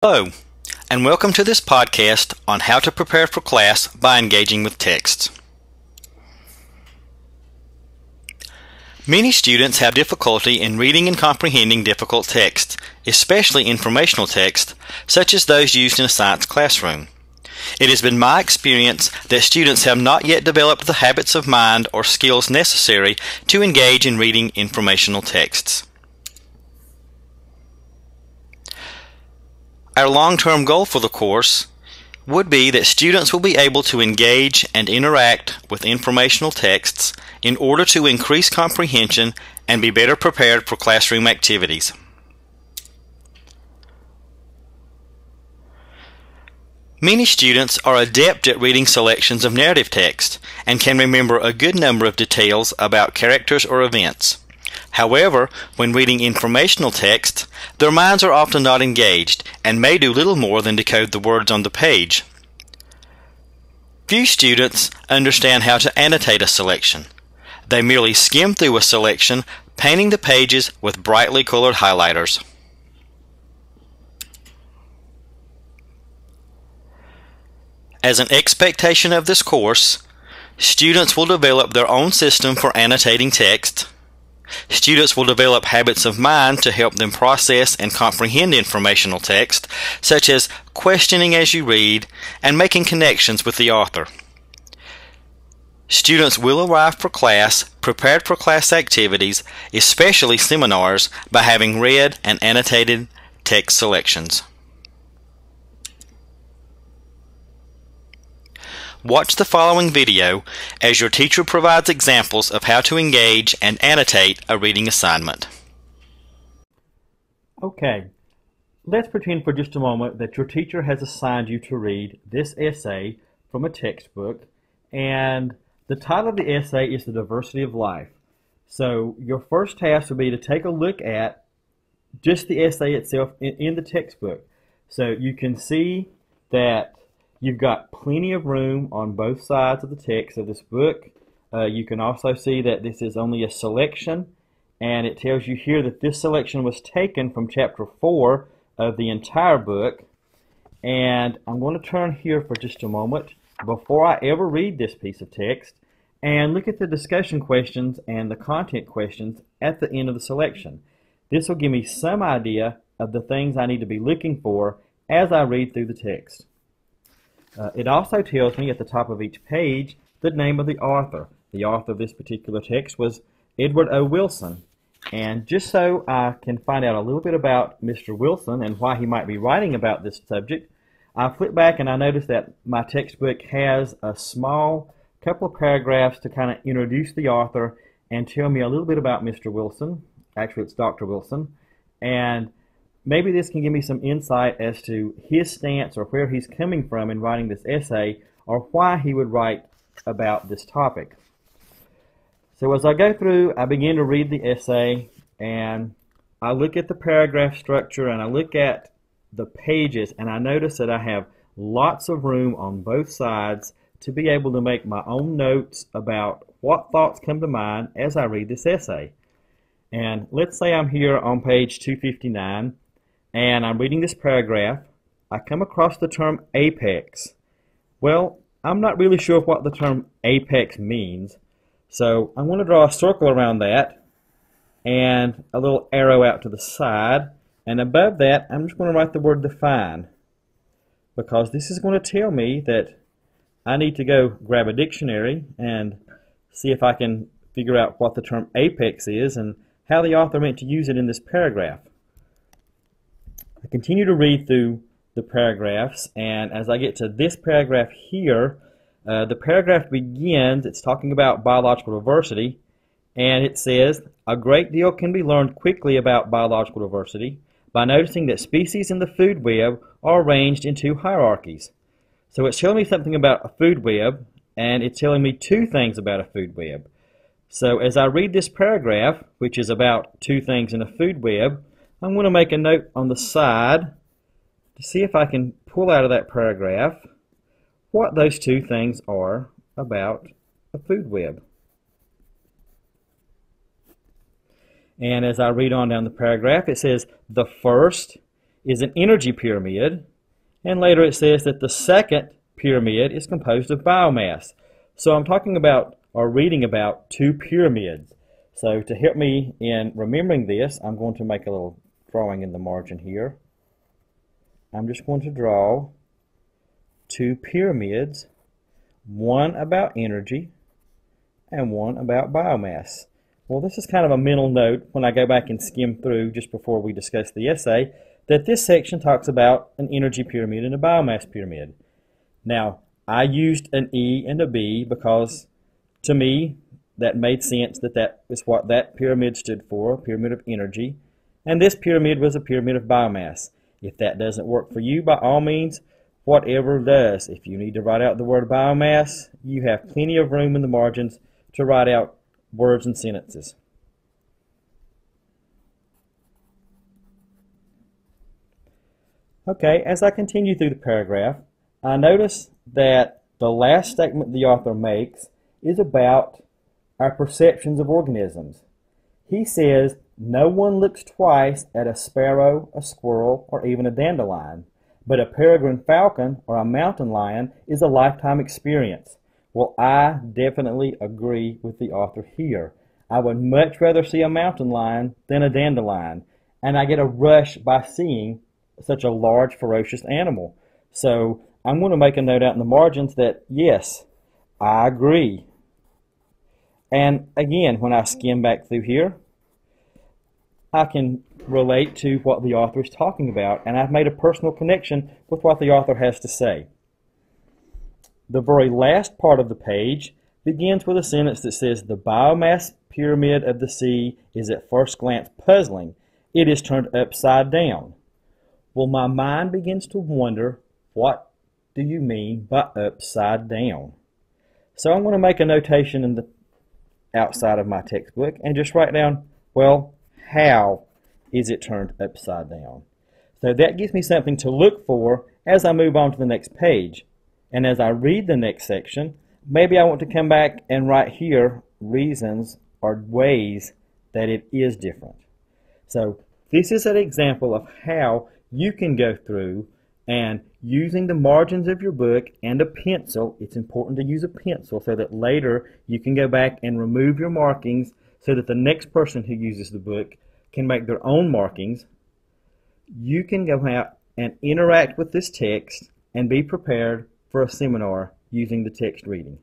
Hello, and welcome to this podcast on how to prepare for class by engaging with texts. Many students have difficulty in reading and comprehending difficult texts, especially informational texts, such as those used in a science classroom. It has been my experience that students have not yet developed the habits of mind or skills necessary to engage in reading informational texts. Our long-term goal for the course would be that students will be able to engage and interact with informational texts in order to increase comprehension and be better prepared for classroom activities. Many students are adept at reading selections of narrative text and can remember a good number of details about characters or events. However, when reading informational text, their minds are often not engaged and may do little more than decode the words on the page. Few students understand how to annotate a selection. They merely skim through a selection, painting the pages with brightly colored highlighters. As an expectation of this course, students will develop their own system for annotating text. Students will develop habits of mind to help them process and comprehend informational text, such as questioning as you read and making connections with the author. Students will arrive for class prepared for class activities, especially seminars, by having read and annotated text selections. Watch the following video as your teacher provides examples of how to engage and annotate a reading assignment. Okay, let's pretend for just a moment that your teacher has assigned you to read this essay from a textbook, and the title of the essay is The Diversity of Life. So your first task would be to take a look at just the essay itself in the textbook. So you can see that you've got plenty of room on both sides of the text of this book. You can also see that this is only a selection, and it tells you here that this selection was taken from chapter 4 of the entire book. And I'm going to turn here for just a moment before I ever read this piece of text and look at the discussion questions and the content questions at the end of the selection. This will give me some idea of the things I need to be looking for as I read through the text. It also tells me at the top of each page the name of the author. The author of this particular text was Edward O. Wilson. And just so I can find out a little bit about Mr. Wilson and why he might be writing about this subject, I flip back and I notice that my textbook has a small couple of paragraphs to kind of introduce the author and tell me a little bit about Mr. Wilson. Actually, it's Dr. Wilson. And maybe this can give me some insight as to his stance or where he's coming from in writing this essay, or why he would write about this topic. So as I go through, I begin to read the essay, and I look at the paragraph structure, and I look at the pages, and I notice that I have lots of room on both sides to be able to make my own notes about what thoughts come to mind as I read this essay. And let's say I'm here on page 259, and I'm reading this paragraph. I come across the term apex. Well, I'm not really sure what the term apex means, so I'm going to draw a circle around that and a little arrow out to the side, and above that I'm just going to write the word define, because this is going to tell me that I need to go grab a dictionary and see if I can figure out what the term apex is and how the author meant to use it in this paragraph. I continue to read through the paragraphs, and as I get to this paragraph here, the paragraph begins, it's talking about biological diversity, and it says, a great deal can be learned quickly about biological diversity by noticing that species in the food web are arranged in two hierarchies. So it's telling me something about a food web, and it's telling me two things about a food web. So as I read this paragraph, which is about two things in a food web, I'm going to make a note on the side to see if I can pull out of that paragraph what those two things are about a food web. And as I read on down the paragraph, it says, the first is an energy pyramid, and later it says that the second pyramid is composed of biomass. So I'm talking about or reading about two pyramids. So to help me in remembering this, I'm going to make a little drawing in the margin here. I'm just going to draw two pyramids, one about energy and one about biomass. Well, this is kind of a mental note when I go back and skim through just before we discuss the essay, that this section talks about an energy pyramid and a biomass pyramid. Now, I used an E and a B because to me that made sense, that is what that pyramid stood for, a pyramid of energy, and this pyramid was a pyramid of biomass. If that doesn't work for you, by all means, whatever does. If you need to write out the word biomass, you have plenty of room in the margins to write out words and sentences. Okay, as I continue through the paragraph, I notice that the last statement the author makes is about our perceptions of organisms. He says, "No one looks twice at a sparrow, a squirrel, or even a dandelion, but a peregrine falcon or a mountain lion is a lifetime experience." Well, I definitely agree with the author here. I would much rather see a mountain lion than a dandelion, and I get a rush by seeing such a large, ferocious animal. So I'm going to make a note out in the margins that, yes, I agree. And again, when I skim back through here, I can relate to what the author is talking about, and I've made a personal connection with what the author has to say. The very last part of the page begins with a sentence that says, "The biomass pyramid of the sea is at first glance puzzling. It is turned upside down." Well, my mind begins to wonder, what do you mean by upside down? So I'm going to make a notation in the outside of my textbook and just write down, well, how is it turned upside down? So that gives me something to look for as I move on to the next page. And as I read the next section, maybe I want to come back and write here reasons or ways that it is different. So this is an example of how you can go through and using the margins of your book and a pencil. It's important to use a pencil so that later you can go back and remove your markings so that the next person who uses the book can make their own markings. You can go out and interact with this text and be prepared for a seminar using the text reading.